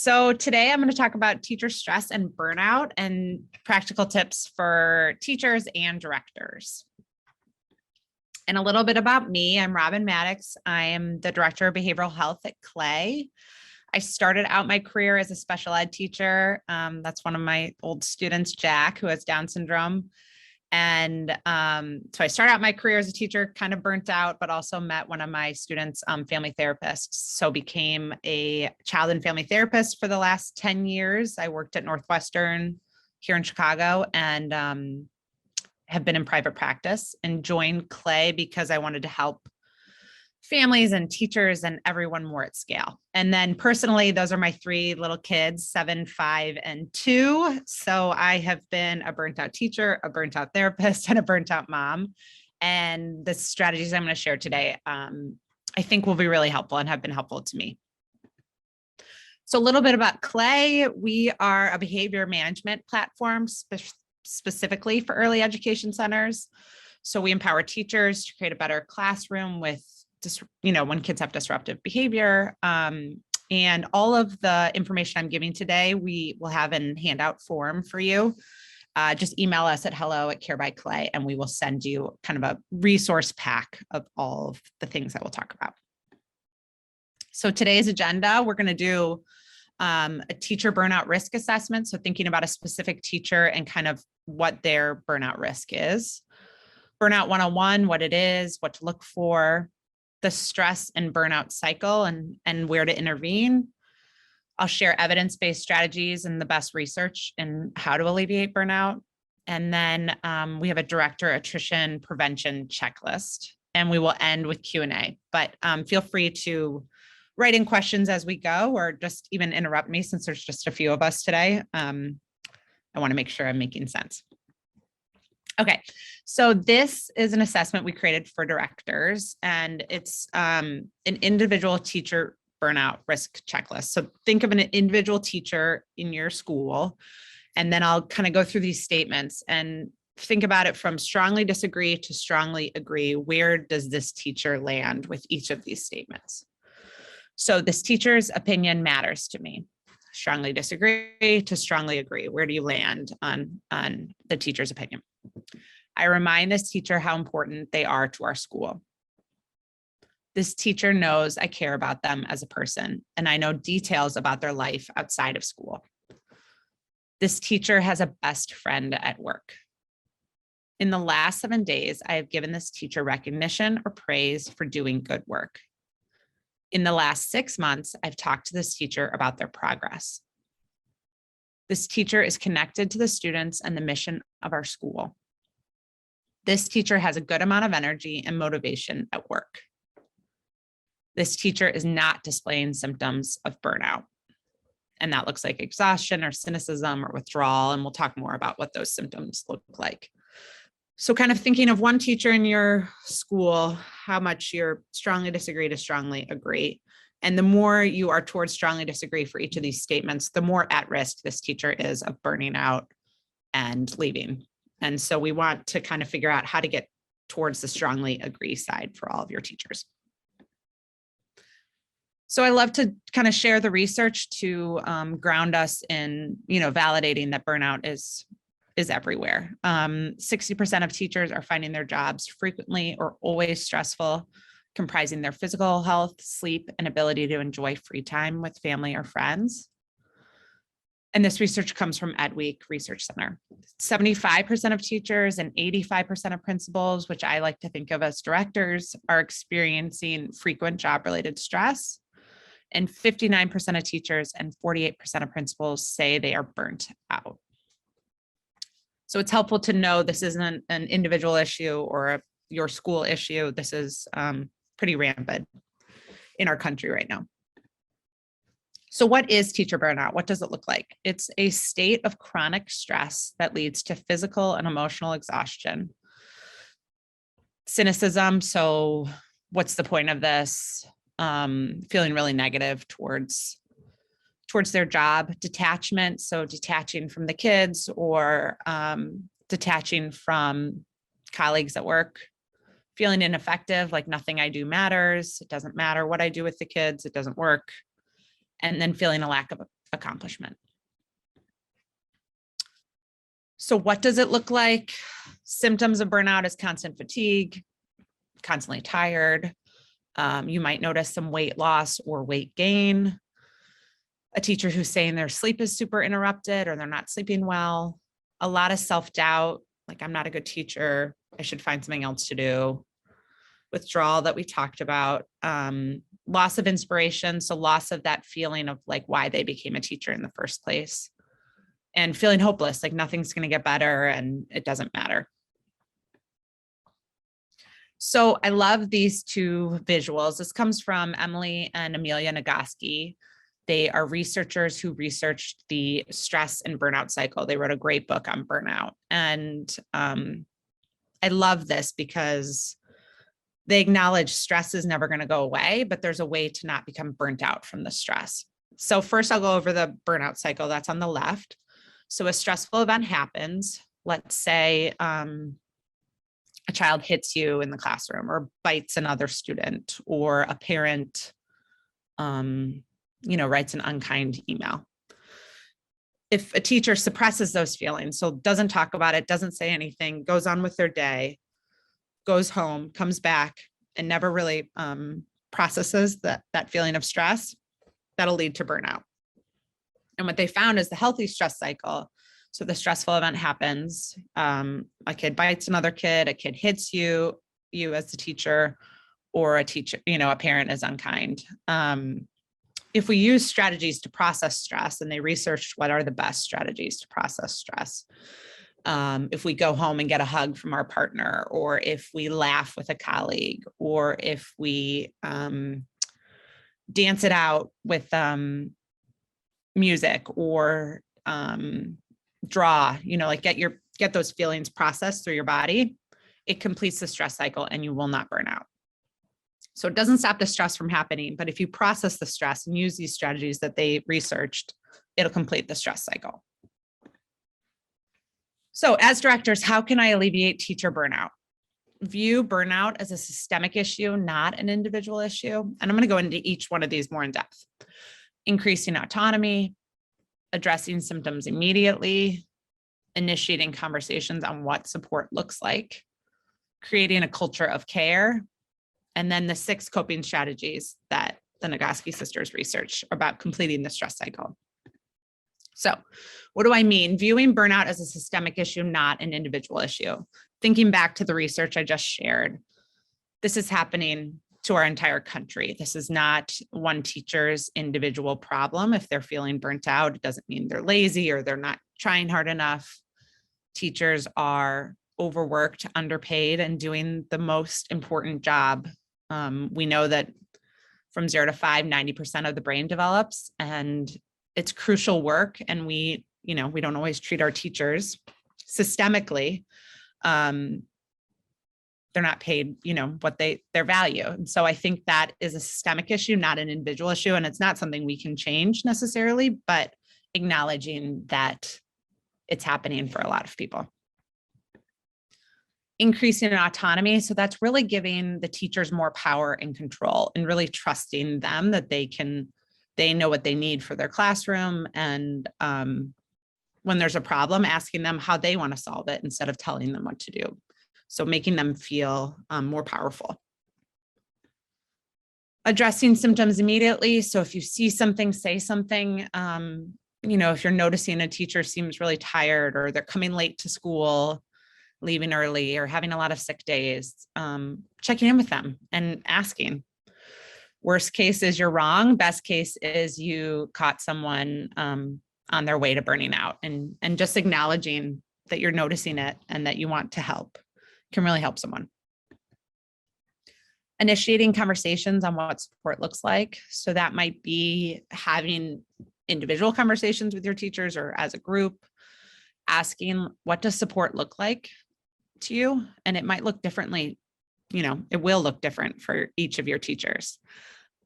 So today I'm going to talk about teacher stress and burnout and practical tips for teachers and directors. And a little bit about me. I'm Robin Maddox. I am the Director of Behavioral Health at Clay. I started out my career as a special ed teacher. That's one of my old students, Jack, who has Down syndrome. And so I started out my career as a teacher, kind of burnt out, but also met one of my students' family therapists. So became a child and family therapist for the last 10 years. I worked at Northwestern here in Chicago and have been in private practice, and joined Clay because I wanted to help families and teachers and everyone more at scale. And then personally, those are my three little kids, 7, 5, and 2. So I have been a burnt out teacher, a burnt out therapist, and a burnt out mom. And the strategies I'm going to share today, I think will be really helpful and have been helpful to me. So a little bit about Clay. We are a behavior management platform specifically for early education centers. So we empower teachers to create a better classroom with when kids have disruptive behavior. And all of the information I'm giving today, we will have in handout form for you. Just email us at hello@carebyclay, and we will send you kind of a resource pack of all of the things that we'll talk about. So today's agenda, we're going to do a teacher burnout risk assessment. So thinking about a specific teacher and kind of what their burnout risk is. Burnout 101, what it is, what to look for, the stress and burnout cycle and where to intervene. I'll share evidence-based strategies and the best research in how to alleviate burnout. And then we have a director attrition prevention checklist, and we will end with Q&A. But feel free to write in questions as we go, or just even interrupt me since there's just a few of us today. I want to make sure I'm making sense. Okay, so this is an assessment we created for directors, and it's an individual teacher burnout risk checklist. So think of an individual teacher in your school, and then I'll kind of go through these statements and think about it from strongly disagree to strongly agree. Where does this teacher land with each of these statements? So this teacher's opinion matters to me. Strongly disagree to strongly agree. Where do you land on the teacher's opinion? I remind this teacher how important they are to our school. This teacher knows I care about them as a person, and I know details about their life outside of school. This teacher has a best friend at work. In the last 7 days, I have given this teacher recognition or praise for doing good work. In the last 6 months, I've talked to this teacher about their progress. This teacher is connected to the students and the mission of our school. This teacher has a good amount of energy and motivation at work. This teacher is not displaying symptoms of burnout. And that looks like exhaustion or cynicism or withdrawal. And we'll talk more about what those symptoms look like. So kind of thinking of one teacher in your school, how much you're strongly disagree to strongly agree. And the more you are towards strongly disagree for each of these statements, the more at risk this teacher is of burning out and leaving. And so we want to kind of figure out how to get towards the strongly agree side for all of your teachers. So I love to kind of share the research to ground us in, validating that burnout is everywhere. 60% of teachers are finding their jobs frequently or always stressful, comprising their physical health, sleep, and ability to enjoy free time with family or friends. And this research comes from EdWeek Research Center. 75% of teachers and 85% of principals, which I like to think of as directors, are experiencing frequent job-related stress. And 59% of teachers and 48% of principals say they are burnt out. So it's helpful to know this isn't an individual issue or your school issue. This is pretty rampant in our country right now. So what is teacher burnout? What does it look like? It's a state of chronic stress that leads to physical and emotional exhaustion. Cynicism, so what's the point of this? Feeling really negative towards their job. Detachment, so detaching from the kids or detaching from colleagues at work. Feeling ineffective, like nothing I do matters. It doesn't matter what I do with the kids. It doesn't work. And then feeling a lack of accomplishment. So what does it look like? Symptoms of burnout is constant fatigue, constantly tired. You might notice some weight loss or weight gain. A teacher who's saying their sleep is super interrupted or they're not sleeping well. A lot of self-doubt, like I'm not a good teacher, I should find something else to do. Withdrawal that we talked about. Loss of inspiration, so loss of that feeling of like why they became a teacher in the first place. And feeling hopeless, like nothing's going to get better and it doesn't matter. So I love these two visuals. This comes from Emily and Amelia Nagoski. They are researchers who researched the stress and burnout cycle. They wrote a great book on burnout. And I love this because they acknowledge stress is never going to go away, but there's a way to not become burnt out from the stress. So first I'll go over the burnout cycle that's on the left. So a stressful event happens. Let's say a child hits you in the classroom or bites another student, or a parent, writes an unkind email. If a teacher suppresses those feelings, so doesn't talk about it, doesn't say anything, goes on with their day, goes home, comes back, and never really processes that feeling of stress, that'll lead to burnout. And what they found is the healthy stress cycle. So the stressful event happens, a kid bites another kid, a kid hits you as the teacher, or a parent is unkind. If we use strategies to process stress, and they researched what are the best strategies to process stress. If we go home and get a hug from our partner, or if we laugh with a colleague, or if we dance it out with music, or draw, get those feelings processed through your body, it completes the stress cycle and you will not burn out. So it doesn't stop the stress from happening, but if you process the stress and use these strategies that they researched, it'll complete the stress cycle. So as directors, how can I alleviate teacher burnout? View burnout as a systemic issue, not an individual issue. And I'm going to go into each one of these more in depth. Increasing autonomy, addressing symptoms immediately, initiating conversations on what support looks like, creating a culture of care, and then the 6 coping strategies that the Nagoski sisters research about completing the stress cycle. So what do I mean? Viewing burnout as a systemic issue, not an individual issue. Thinking back to the research I just shared, this is happening to our entire country. This is not one teacher's individual problem. If they're feeling burnt out, it doesn't mean they're lazy or they're not trying hard enough. Teachers are overworked, underpaid, and doing the most important job. We know that from 0 to 5, 90% of the brain develops, and it's crucial work. And we don't always treat our teachers systemically. They're not paid, what their value. And so I think that is a systemic issue, not an individual issue. And it's not something we can change necessarily, but acknowledging that it's happening for a lot of people. Increasing in autonomy. So that's really giving the teachers more power and control, and really trusting them that they know what they need for their classroom. And when there's a problem, asking them how they want to solve it instead of telling them what to do. So making them feel more powerful. Addressing symptoms immediately. So if you see something, say something. If you're noticing a teacher seems really tired, or they're coming late to school, leaving early, or having a lot of sick days, checking in with them and asking. Worst case is you're wrong. Best case is you caught someone on their way to burning out, and just acknowledging that you're noticing it and that you want to help can really help someone. Initiating conversations on what support looks like. So that might be having individual conversations with your teachers or as a group, asking, what does support look like to you? And it might look differently. It will look different for each of your teachers.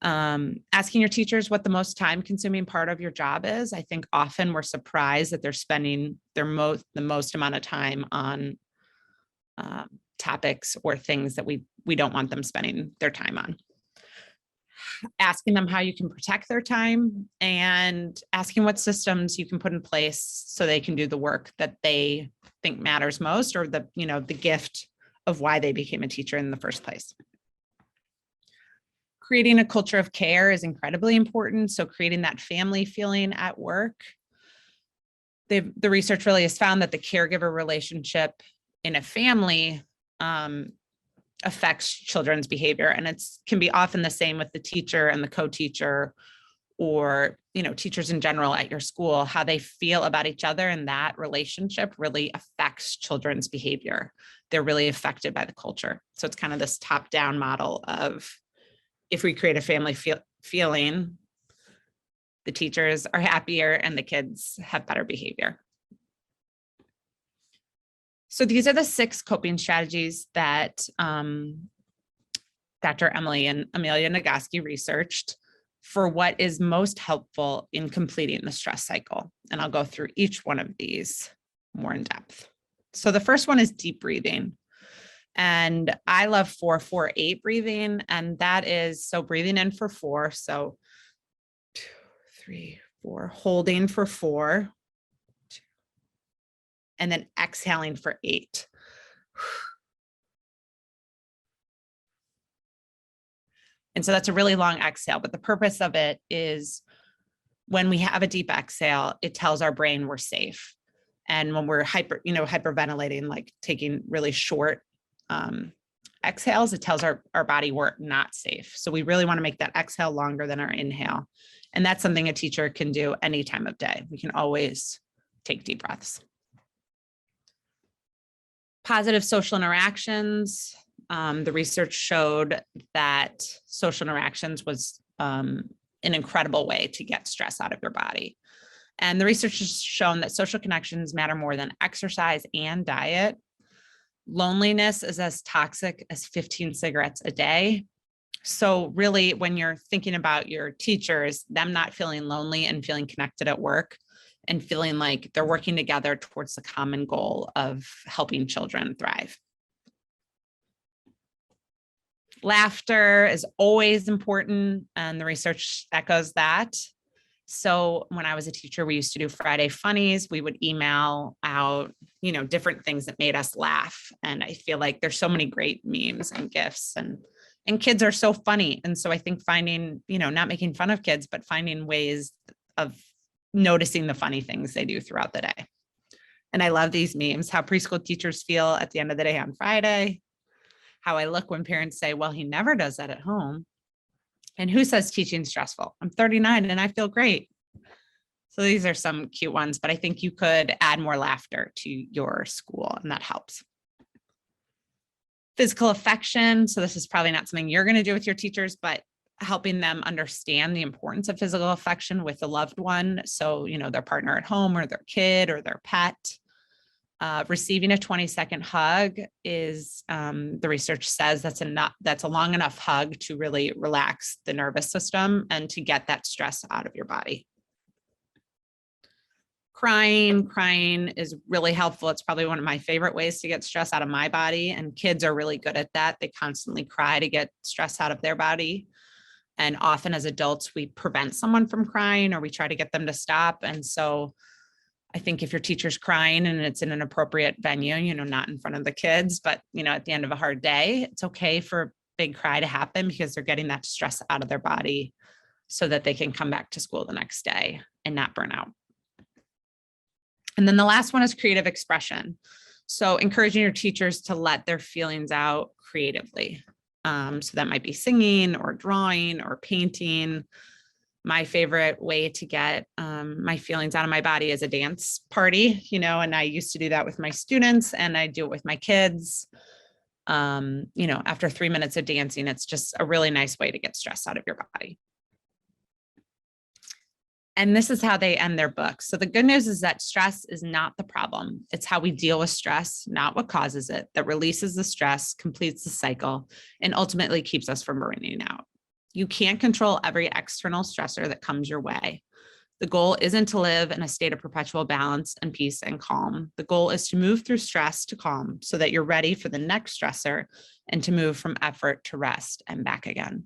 Asking your teachers what the most time consuming part of your job is. I think often we're surprised that they're spending the most amount of time on topics or things that we don't want them spending their time on. asking them how you can protect their time, and asking what systems you can put in place so they can do the work that they think matters most, or the gift of why they became a teacher in the first place. Creating a culture of care is incredibly important. So creating that family feeling at work. The research really has found that the caregiver relationship in a family affects children's behavior, and it can be often the same with the teacher and the co-teacher, or teachers in general at your school. How they feel about each other and that relationship really affects children's behavior. They're really affected by the culture. So it's kind of this top-down model of, if we create a family feeling, the teachers are happier and the kids have better behavior. So these are the 6 coping strategies that Dr. Emily and Amelia Nagoski researched for what is most helpful in completing the stress cycle. And I'll go through each one of these more in depth. So the first one is deep breathing. And I love 4-4-8 breathing. And that is, so breathing in for 4. So 2, 3, 4, holding for 4, 2, and then exhaling for 8. And so that's a really long exhale, but the purpose of it is, when we have a deep exhale, it tells our brain we're safe. And when we're hyperventilating, like taking really short exhales, it tells our body we're not safe. So we really want to make that exhale longer than our inhale. And that's something a teacher can do any time of day. We can always take deep breaths. Positive social interactions. The research showed that social interactions was an incredible way to get stress out of your body. And the research has shown that social connections matter more than exercise and diet. Loneliness is as toxic as 15 cigarettes a day. So really, when you're thinking about your teachers, them not feeling lonely and feeling connected at work, and feeling like they're working together towards the common goal of helping children thrive. Laughter is always important, and the research echoes that. So when I was a teacher, we used to do Friday Funnies. We would email out, different things that made us laugh. And I feel like there's so many great memes and GIFs, and kids are so funny. And so I think finding, not making fun of kids, but finding ways of noticing the funny things they do throughout the day. And I love these memes, how preschool teachers feel at the end of the day on Friday, how I look when parents say, well, he never does that at home. And who says teaching stressful? I'm 39 and I feel great. So these are some cute ones, but I think you could add more laughter to your school, and that helps. Physical affection. So this is probably not something you're going to do with your teachers, but helping them understand the importance of physical affection with a loved one. So, their partner at home, or their kid, or their pet. Receiving a 20-second hug is, the research says that's a long enough hug to really relax the nervous system and to get that stress out of your body. Crying is really helpful. It's probably one of my favorite ways to get stress out of my body, and kids are really good at that. They constantly cry to get stress out of their body. And often as adults, we prevent someone from crying, or we try to get them to stop. And so I think if your teacher's crying and it's in an appropriate venue, not in front of the kids, but, at the end of a hard day, it's okay for a big cry to happen, because they're getting that stress out of their body so that they can come back to school the next day and not burn out. And then the last one is creative expression. So encouraging your teachers to let their feelings out creatively. So that might be singing or drawing or painting. My favorite way to get my feelings out of my body is a dance party, and I used to do that with my students, and I do it with my kids. After 3 minutes of dancing, it's just a really nice way to get stress out of your body. And this is how they end their book. So the good news is that stress is not the problem. It's how we deal with stress, not what causes it, that releases the stress, completes the cycle, and ultimately keeps us from burning out. You can't control every external stressor that comes your way. The goal isn't to live in a state of perpetual balance and peace and calm. The goal is to move through stress to calm, so that you're ready for the next stressor, and to move from effort to rest and back again.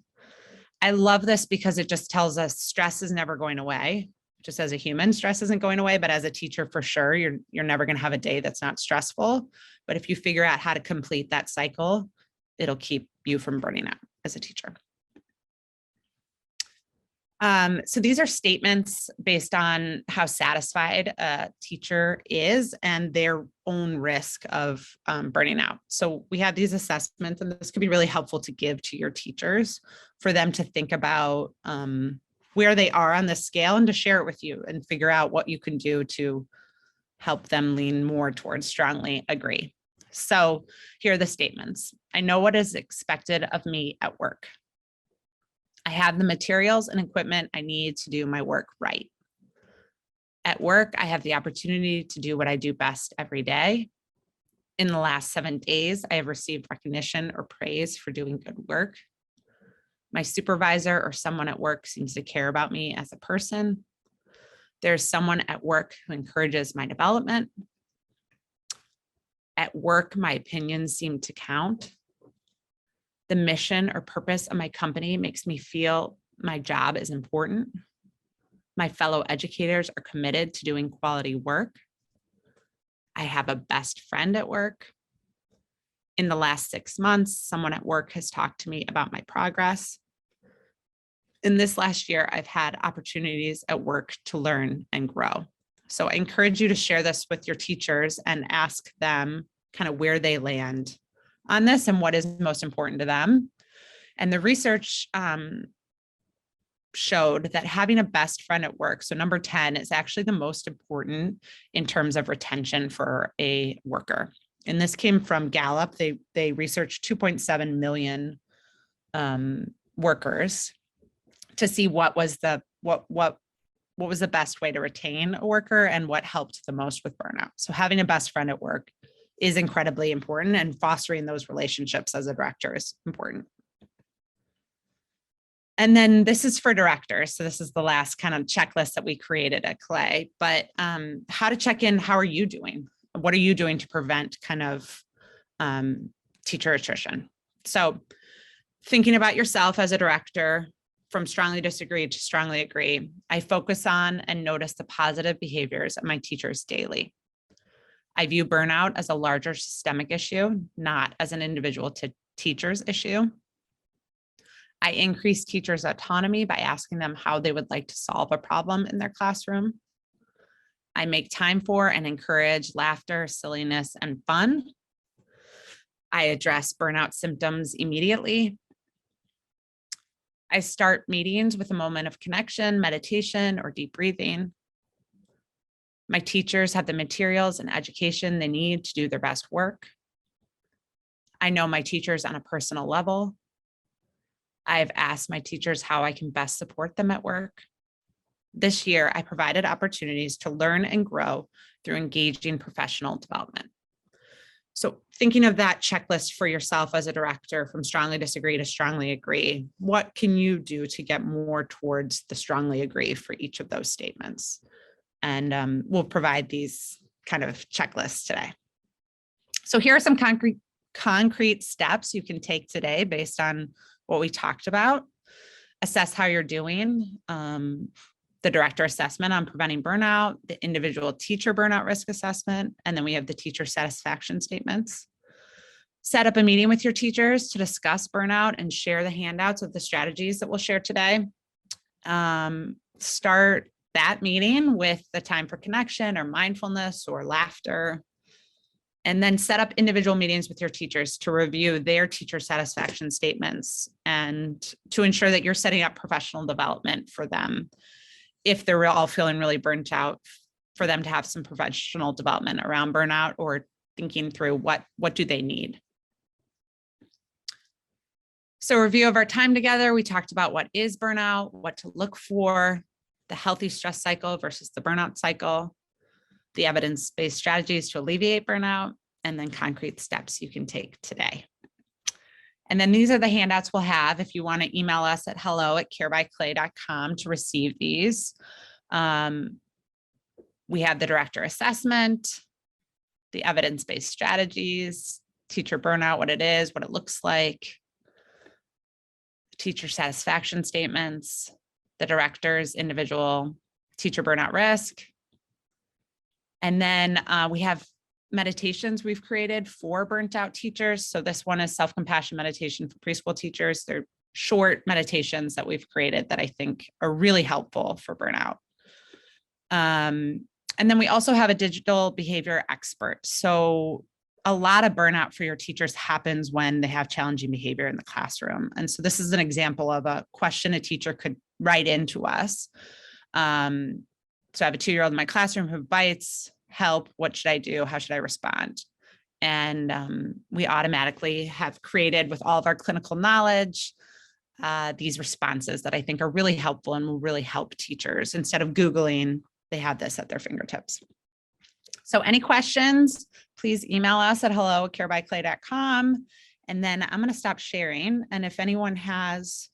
I love this because it just tells us stress is never going away. Just as a human, stress isn't going away, but as a teacher, for sure, you're never going to have a day that's not stressful. But if you figure out how to complete that cycle, it'll keep you from burning out as a teacher. So these are statements based on how satisfied a teacher is and their own risk of burning out. So we have these assessments, and this could be really helpful to give to your teachers for them to think about where they are on the scale and to share it with you and figure out what you can do to help them lean more towards strongly agree. So here are the statements. I know what is expected of me at work. I have the materials and equipment I need to do my work right. At work, I have the opportunity to do what I do best every day. In the last 7 days, I have received recognition or praise for doing good work. My supervisor or someone at work seems to care about me as a person. There's someone at work who encourages my development. At work, my opinions seem to count. The mission or purpose of my company makes me feel my job is important. My fellow educators are committed to doing quality work. I have a best friend at work. In the last 6 months, someone at work has talked to me about my progress. In this last year, I've had opportunities at work to learn and grow. So I encourage you to share this with your teachers and ask them kind of where they land on this and what is most important to them. And the research showed that having a best friend at work, so number 10, is actually the most important in terms of retention for a worker. And this came from Gallup. They researched 2.7 million workers to see what was the best way to retain a worker and what helped the most with burnout. So having a best friend at work is incredibly important, and fostering those relationships as a director is important. And then this is for directors. So this is the last kind of checklist that we created at Clay, but how to check in, how are you doing? What are you doing to prevent kind of teacher attrition? So thinking about yourself as a director, from strongly disagree to strongly agree, I focus on and notice the positive behaviors of my teachers daily. I view burnout as a larger systemic issue, not as an individual teacher's issue. I increase teachers' autonomy by asking them how they would like to solve a problem in their classroom. I make time for and encourage laughter, silliness, and fun. I address burnout symptoms immediately. I start meetings with a moment of connection, meditation, or deep breathing. My teachers have the materials and education they need to do their best work. I know my teachers on a personal level. I have asked my teachers how I can best support them at work. This year, I provided opportunities to learn and grow through engaging professional development. So thinking of that checklist for yourself as a director, from strongly disagree to strongly agree, what can you do to get more towards the strongly agree for each of those statements? And we'll provide these kind of checklists today. So here are some concrete steps you can take today based on what we talked about. Assess how you're doing. The director assessment on preventing burnout, the individual teacher burnout risk assessment, and then we have the teacher satisfaction statements. Set up a meeting with your teachers to discuss burnout and share the handouts of the strategies that we'll share today. Start that meeting with the time for connection or mindfulness or laughter. And then set up individual meetings with your teachers to review their teacher satisfaction statements and to ensure that you're setting up professional development for them. If they're all feeling really burnt out, for them to have some professional development around burnout or thinking through what do they need. So review of our time together, we talked about what is burnout, what to look for, the healthy stress cycle versus the burnout cycle, the evidence-based strategies to alleviate burnout, and then concrete steps you can take today. And then these are the handouts we'll have if you want to email us at hello@carebyclay.com to receive these. We have the director assessment, the evidence-based strategies, teacher burnout, what it is, what it looks like, teacher satisfaction statements, the director's individual teacher burnout risk. And then we have meditations we've created for burnt out teachers. So this one is self-compassion meditation for preschool teachers. They're short meditations that we've created that I think are really helpful for burnout. And then we also have a digital behavior expert. So a lot of burnout for your teachers happens when they have challenging behavior in the classroom. And so this is an example of a question a teacher could write into us. So I have a 2-year-old in my classroom who bites, help, what should I do? How should I respond? And we automatically have created, with all of our clinical knowledge, these responses that I think are really helpful and will really help teachers. Instead of Googling, they have this at their fingertips. So any questions, please email us at hello@carebyclay.com. And then I'm going to stop sharing. And if anyone has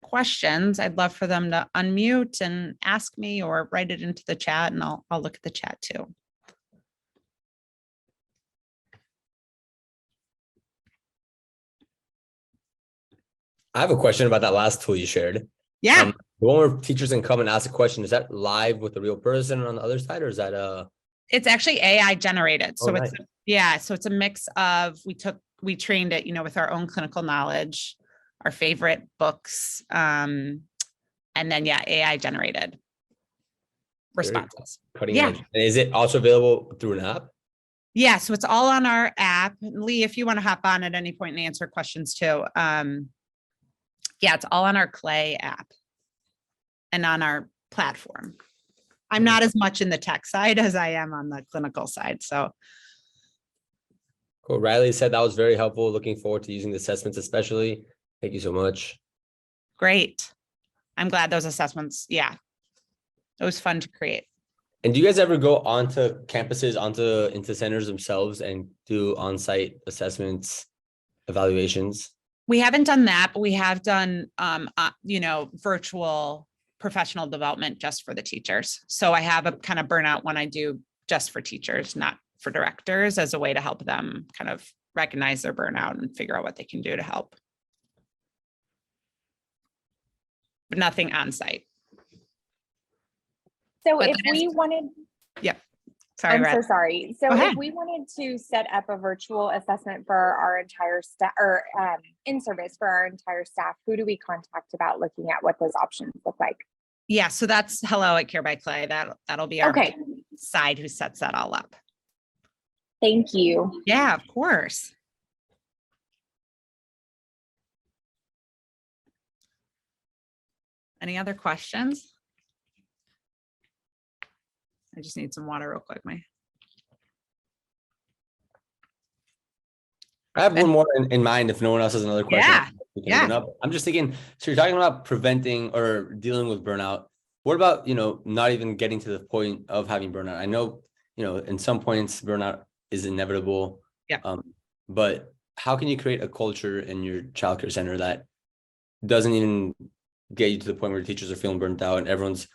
questions, I'd love for them to unmute and ask me or write it into the chat, and I'll look at the chat too. I have a question about that last tool you shared. Yeah. The one where teachers can come and ask a question, is that live with a real person on the other side, or is that It's actually AI generated. So nice. So it's a mix of, we trained it, with our own clinical knowledge, our favorite books, and then AI generated responses. Cutting edge. And is it also available through an app? Yeah, so it's all on our app. Lee, if you want to hop on at any point and answer questions too. Yeah, it's all on our Clay app and on our platform. I'm not as much in the tech side as I am on the clinical side. So cool. Riley said that was very helpful. Looking forward to using the assessments, especially. Thank you so much. Great. I'm glad those assessments. Yeah, it was fun to create. And do you guys ever go onto campuses, into centers themselves and do on-site assessments, evaluations? We haven't done that, but we have done, virtual professional development just for the teachers. So I have a kind of burnout one I do just for teachers, not for directors, as a way to help them kind of recognize their burnout and figure out what they can do to help. But nothing on site. So But if we wanted, Sorry, I'm so sorry. So Go ahead. if we wanted to set up a virtual assessment for our entire staff, or in service for our entire staff, who do we contact about looking at what those options look like? Yeah, so that's hello@Care by Clay. That'll be our Okay. side who sets that all up. Thank you. Yeah, of course. Any other questions? I just need some water real quick, I have one more in mind if no one else has another question. Yeah, we can open up. I'm just thinking, so you're talking about preventing or dealing with burnout. What about, not even getting to the point of having burnout? I know, in some points burnout is inevitable. Yeah. But how can you create a culture in your childcare center that doesn't even get you to the point where teachers are feeling burnt out and everyone's,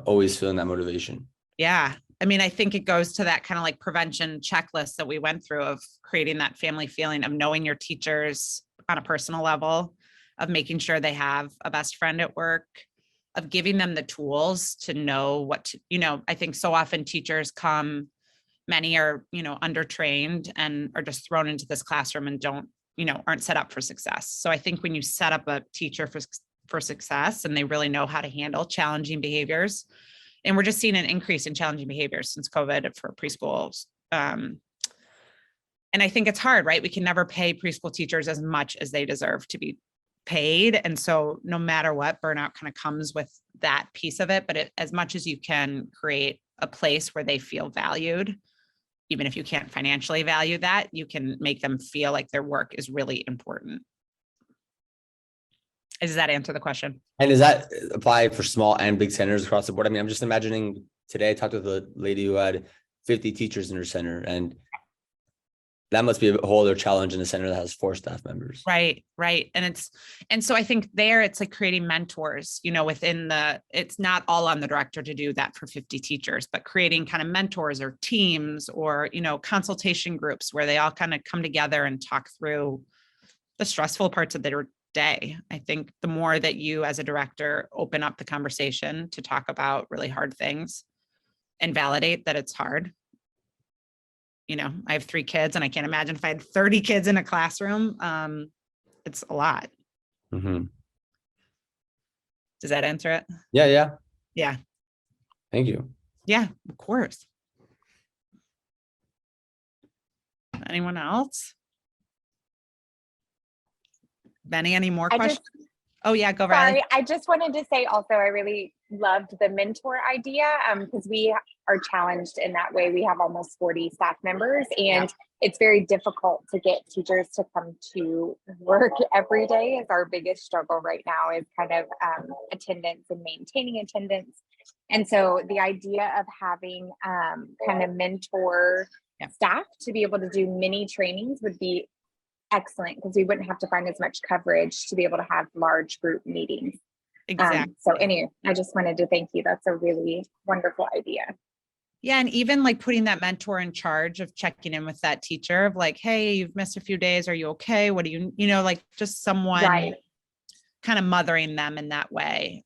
always feeling that motivation? Yeah. I mean, I think it goes to that kind of like prevention checklist that we went through of creating that family feeling of knowing your teachers on a personal level, of making sure they have a best friend at work, of giving them the tools to know what to, I think so often teachers come, many are, undertrained and are just thrown into this classroom and aren't set up for success. So I think when you set up a teacher for success and they really know how to handle challenging behaviors, and we're just seeing an increase in challenging behaviors since COVID for preschools. And I think it's hard, right? We can never pay preschool teachers as much as they deserve to be paid. And so no matter what, burnout kind of comes with that piece of it. But as much as you can create a place where they feel valued, even if you can't financially value that, you can make them feel like their work is really important. Does that answer the question? And does that apply for small and big centers across the board? I mean, I'm just imagining today I talked with a lady who had 50 teachers in her center, and that must be a whole other challenge in a center that has 4 staff members. Right. And so I think it's like creating mentors, it's not all on the director to do that for 50 teachers, but creating kind of mentors or teams or, consultation groups where they all kind of come together and talk through the stressful parts of their day. I think the more that you as a director open up the conversation to talk about really hard things and validate that it's hard. I have 3 kids and I can't imagine if I had 30 kids in a classroom. It's a lot. Mhm. Does that answer it? Yeah. Yeah. Thank you. Yeah, of course. Anyone else? Benny, any more questions? Oh yeah, go Riley. Sorry, I just wanted to say also, I really loved the mentor idea because we are challenged in that way. We have almost 40 staff members, and it's very difficult to get teachers to come to work every day. Is our biggest struggle right now is kind of attendance and maintaining attendance. And so the idea of having kind of mentor staff to be able to do mini trainings would be excellent, because we wouldn't have to find as much coverage to be able to have large group meetings. Exactly. So anyway, I just wanted to thank you. That's a really wonderful idea. Yeah. And even like putting that mentor in charge of checking in with that teacher of like, hey, you've missed a few days. Are you okay? What do you like just someone kind of mothering them in that way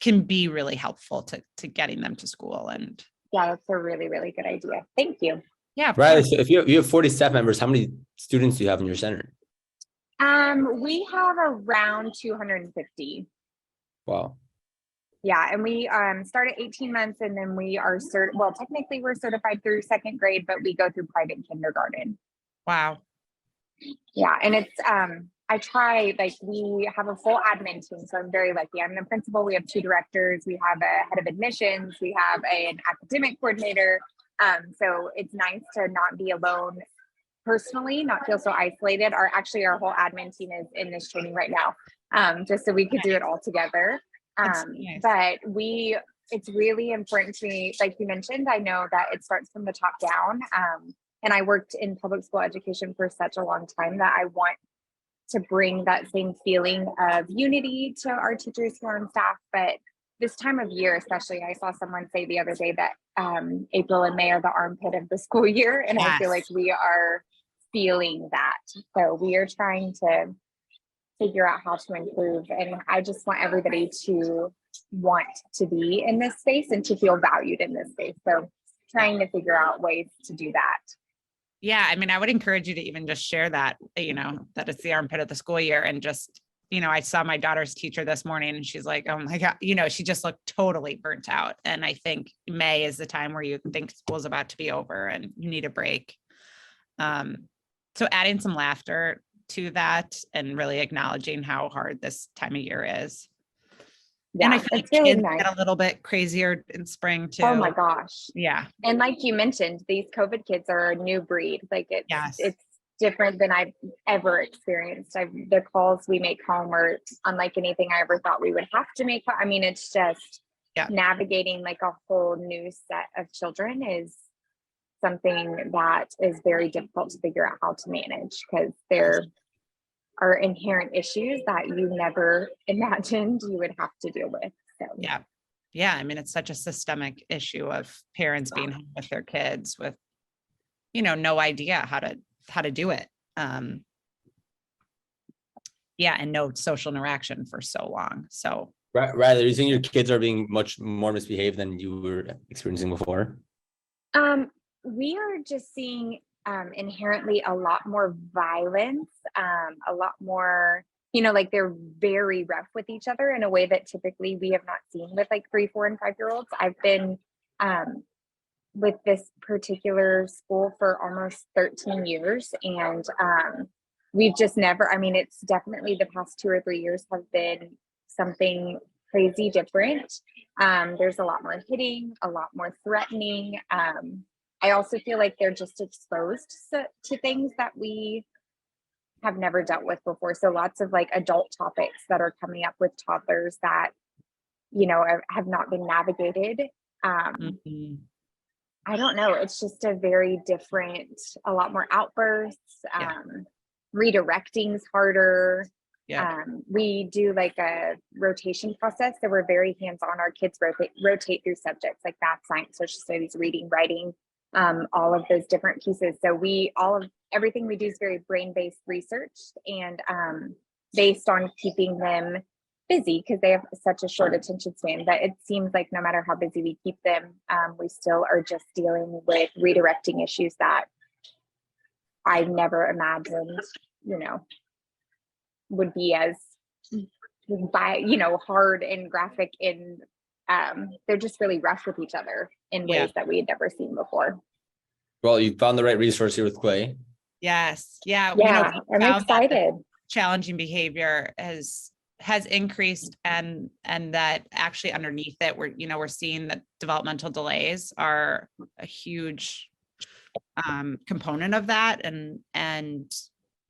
can be really helpful to getting them to school. And yeah, that's a really, really good idea. Thank you. Yeah. Right. So if you have 40 staff members, how many students do you have in your center? We have around 250. Wow. Yeah, and we start at 18 months, and then we are technically we're certified through 2nd grade, but we go through private kindergarten. Wow. Yeah, and it's we have a full admin team, so I'm very lucky. I'm the principal. We have 2 directors. We have a head of admissions. We have an academic coordinator. So it's nice to not be alone personally, not feel so isolated. Our whole admin team is in this training right now, just so we could do it all together. Nice. But it's really important to me, like you mentioned, I know that it starts from the top down. And I worked in public school education for such a long time that I want to bring that same feeling of unity to our teachers here on staff. But this time of year, especially, I saw someone say the other day that April and May are the armpit of the school year. And I feel like we are feeling that. So we are trying to figure out how to improve. And I just want everybody to want to be in this space and to feel valued in this space. So trying to figure out ways to do that. Yeah. I mean, I would encourage you to even just share that, that it's the armpit of the school year, and just, I saw my daughter's teacher this morning and she's like, oh my God, she just looked totally burnt out. And I think May is the time where you think school's about to be over and you need a break. So adding some laughter to that and really acknowledging how hard this time of year is. Yeah, and I feel like really kids nice. get a little bit crazier in spring too. Oh my gosh. Yeah. And like you mentioned, these COVID kids are a new breed. Like it's different than I've ever experienced. The calls we make home are unlike anything I ever thought we would have to make. I mean, it's just navigating like a whole new set of children is something that is very difficult to figure out how to manage, because there are inherent issues that you never imagined you would have to deal with. So yeah. I mean, it's such a systemic issue of parents being home with their kids with, no idea how to do it. And no social interaction for so long. So Right. You think your kids are being much more misbehaved than you were experiencing before? We are just seeing inherently a lot more violence, a lot more, like they're very rough with each other in a way that typically we have not seen with like 3, 4, and 5-year-olds. I've been with this particular school for almost 13 years, and we've just never, it's definitely the past 2 or 3 years have been something crazy different. There's a lot more hitting, a lot more threatening. I also feel like they're just exposed to things that we have never dealt with before. So lots of like adult topics that are coming up with toddlers that, have not been navigated. I don't know. It's just a very different, a lot more outbursts. Redirecting's harder. We do like a rotation process. So we're very hands-on. Our kids rotate through subjects like math, science, social studies, reading, writing, all of those different pieces. So everything we do is very brain-based research. And based on keeping them busy because they have such a short attention span. But it seems like no matter how busy we keep them, we still are just dealing with redirecting issues that I never imagined, would be as hard and graphic in they're just really rough with each other in ways that we had never seen before. Well, you found the right resource here with Clay. Yes. Yeah. Yeah, I'm excited. Challenging behavior has increased, and that actually underneath it, we're seeing that developmental delays are a huge component of that, and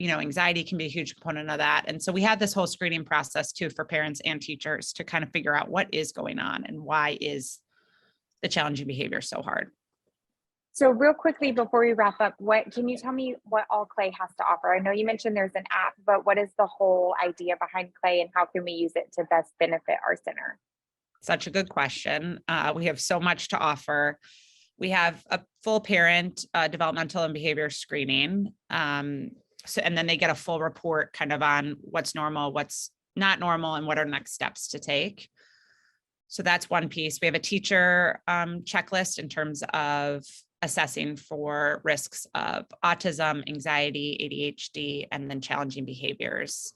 anxiety can be a huge component of that. And so we had this whole screening process too for parents and teachers to kind of figure out what is going on and why is the challenging behavior so hard. So real quickly before we wrap up, can you tell me what all Clay has to offer? I know you mentioned there's an app, but what is the whole idea behind Clay and how can we use it to best benefit our center? Such a good question. We have so much to offer. We have a full parent developmental and behavior screening. And then they get a full report kind of on what's normal, what's not normal, and what are next steps to take. So that's one piece. We have a teacher checklist in terms of assessing for risks of autism, anxiety, ADHD, and then challenging behaviors,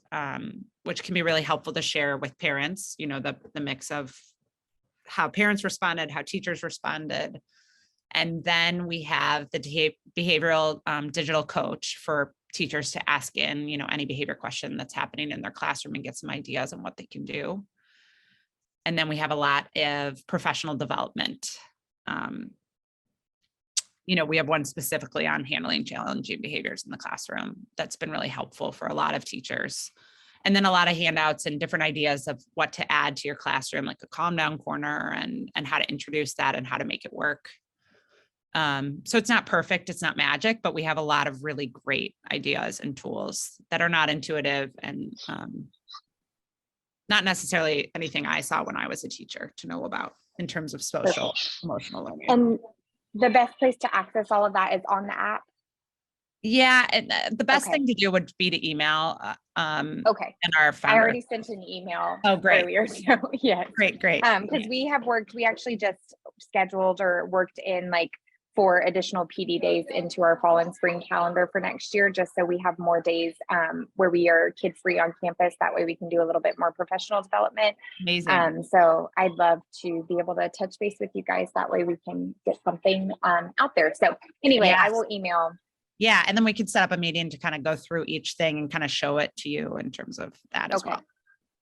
which can be really helpful to share with parents, the mix of how parents responded, how teachers responded. And then we have the behavioral digital coach for teachers to ask in, any behavior question that's happening in their classroom and get some ideas on what they can do. And then we have a lot of professional development. We have one specifically on handling challenging behaviors in the classroom that's been really helpful for a lot of teachers. And then a lot of handouts and different ideas of what to add to your classroom, like a calm down corner and how to introduce that and how to make it work. So it's not perfect, it's not magic, but we have a lot of really great ideas and tools that are not intuitive and not necessarily anything I saw when I was a teacher to know about in terms of social, emotional learning. And the best place to access all of that is on the app? Yeah, and the best thing to do would be to email and our founder. I already sent an email earlier, so yeah. Great. Because we actually just scheduled or worked in 4 additional PD days into our fall and spring calendar for next year, just so we have more days where we are kid free on campus. That way we can do a little bit more professional development. Amazing. So I'd love to be able to touch base with you guys. That way we can get something out there. So anyway, I will email. Yeah. And then we could set up a meeting to kind of go through each thing and kind of show it to you in terms of that as well.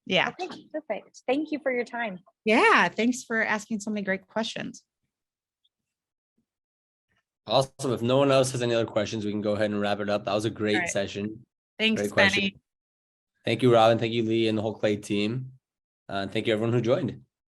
Yeah. Okay, perfect. Thank you for your time. Yeah. Thanks for asking so many great questions. Awesome. If no one else has any other questions, we can go ahead and wrap it up. That was a great session. Thanks, great question. Benny. Thank you, Robin. Thank you, Lee, and the whole Clay team. Thank you, everyone who joined.